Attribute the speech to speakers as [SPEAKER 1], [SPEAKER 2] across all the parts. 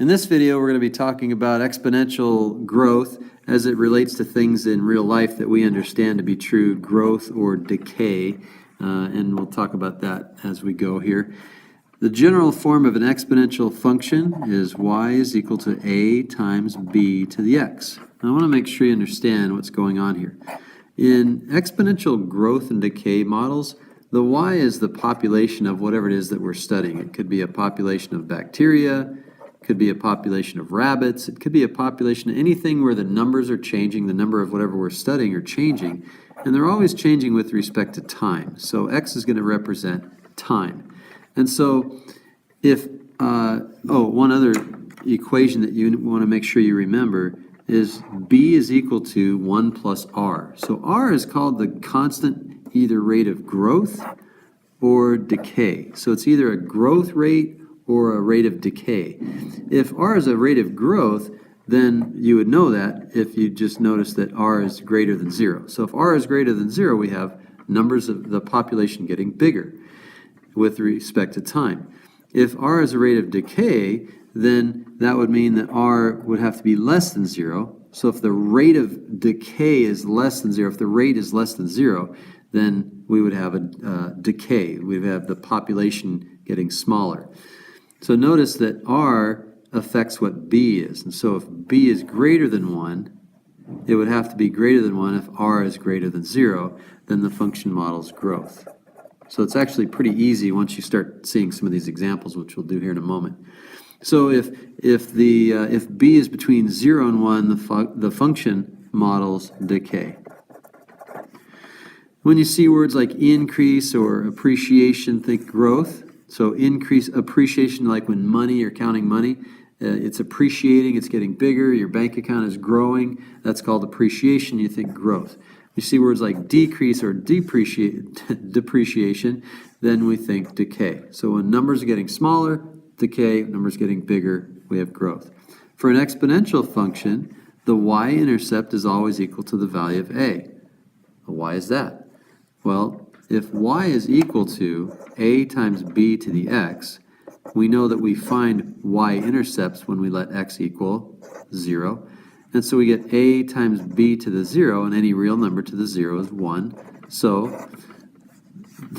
[SPEAKER 1] In this video, we're going to be talking about exponential growth as it relates to things in real life that we understand to be true, growth or decay, and we'll talk about that as we go here. The general form of an exponential function is y is equal to a times b to the x. Now, I want to make sure you understand what's going on here. In exponential growth and decay models, the y is the population of whatever it is that we're studying. It could be a population of bacteria, it could be a population of rabbits, it could be a population of anything where the numbers are changing, the number of whatever we're studying are changing, and they're always changing with respect to time. So x is going to represent time. And so if, one other equation that you want to make sure you remember is b is equal to 1 plus r. So r is called the constant either rate of growth or decay. So it's either a growth rate or a rate of decay. If r is a rate of growth, then you would know that if you just notice that r is greater than 0. So if r is greater than 0, we have numbers of the population getting bigger with respect to time. If r is a rate of decay, then that would mean that r would have to be less than 0. So if the rate of decay is less than 0, if the rate is less than 0, then we would have a decay. We would have the population getting smaller. So notice that r affects what b is. And so if b is greater than 1, it would have to be greater than 1 if r is greater than 0, then the function model's growth. So it's actually pretty easy once you start seeing some of these examples, which we'll do here in a moment. So if b is between 0 and 1, the function model's decay. When you see words like increase or appreciation, think growth. So increase, appreciation, like when money, you're counting money, it's appreciating, it's getting bigger, your bank account is growing, that's called appreciation, you think growth. You see words like decrease or depreciation, then we think decay. So when numbers are getting smaller, decay, numbers getting bigger, we have growth. For an exponential function, the y-intercept is always equal to the value of a. Why is that? Well, if y is equal to a times b to the x, we know that we find y-intercepts when we let x equal 0. And so we get a times b to the 0, and any real number to the 0 is 1. So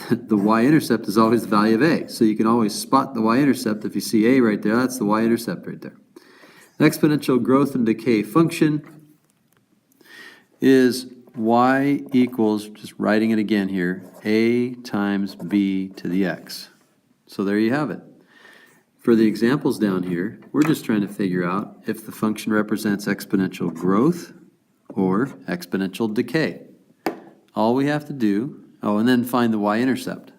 [SPEAKER 1] the y-intercept is always the value of a. So you can always spot the y-intercept. If you see a right there, that's the y-intercept right there. The exponential growth and decay function is y equals, just writing it again here, a times b to the x. So there you have it. For the examples down here, we're just trying to figure out if the function represents exponential growth or exponential decay. All we have to do, and then find the y-intercept.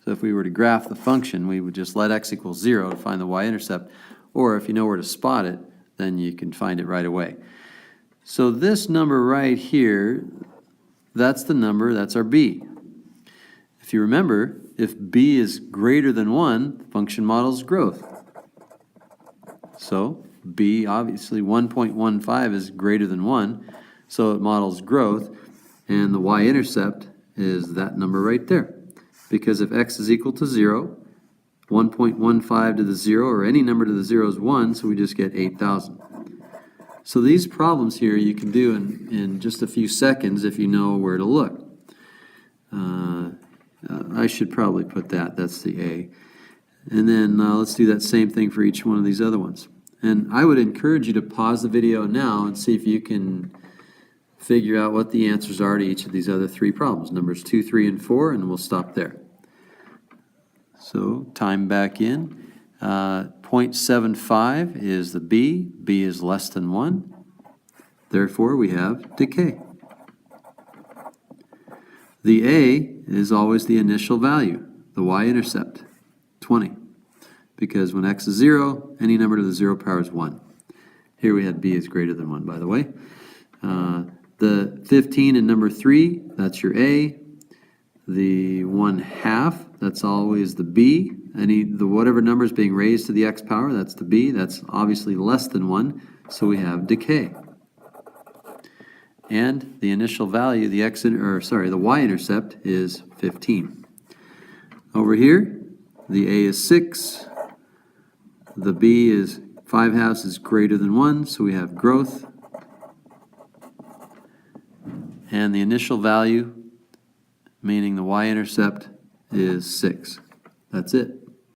[SPEAKER 1] So if we were to graph the function, we would just let x equal 0 to find the y-intercept, or if you know where to spot it, then you can find it right away. So this number right here, that's the number, that's our b. If you remember, if b is greater than 1, function model's growth. So b, obviously 1.15 is greater than 1, so it models growth, and the y-intercept is that number right there. Because if x is equal to 0, 1.15 to the 0, or any number to the 0 is 1, so we just get 8,000. So these problems here you can do in just a few seconds if you know where to look. I should probably put that's the A. And then let's do that same thing for each one of these other ones. And I would encourage you to pause the video now and see if you can figure out what the answers are to each of these other three problems, numbers 2, 3, and 4, and we'll stop there. So time back in. 0.75 is the b. b is less than 1. Therefore, we have decay. The a is always the initial value, the y-intercept, 20. Because when x is 0, any number to the 0 power is 1. Here we had b is greater than 1, by the way. The 15 in number 3, that's your a. The 1/2, that's always the b. Whatever number is being raised to the x power, that's the b. That's obviously less than 1, so we have decay. And the initial value, the y-intercept is 15. Over here, the a is 6, the b is 5/2 is greater than 1, so we have growth. And the initial value, meaning the y-intercept, is 6. That's it.